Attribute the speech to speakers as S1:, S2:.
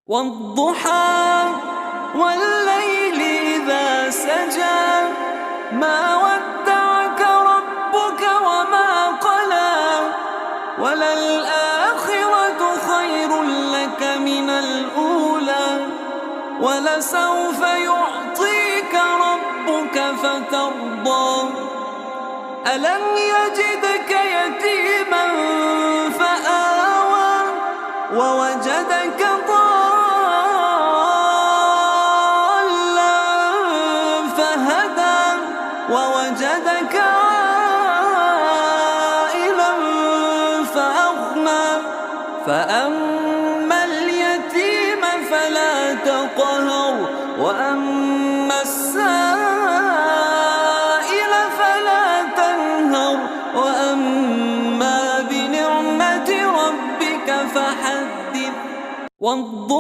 S1: والضحى والليل إذا سجى ما ودعك ربك وما قلى وللآخرة خير لك من الأولى ولسوف يعطيك ربك فترضى ألم يجدك يتيما فآوى ووجدك ضالا فهدى ووجدك عائلا فأغنى فأما اليتيم فلا تقهر وأما السائل فلا تنهر وأما بنعمة ربك فحدث. والضحى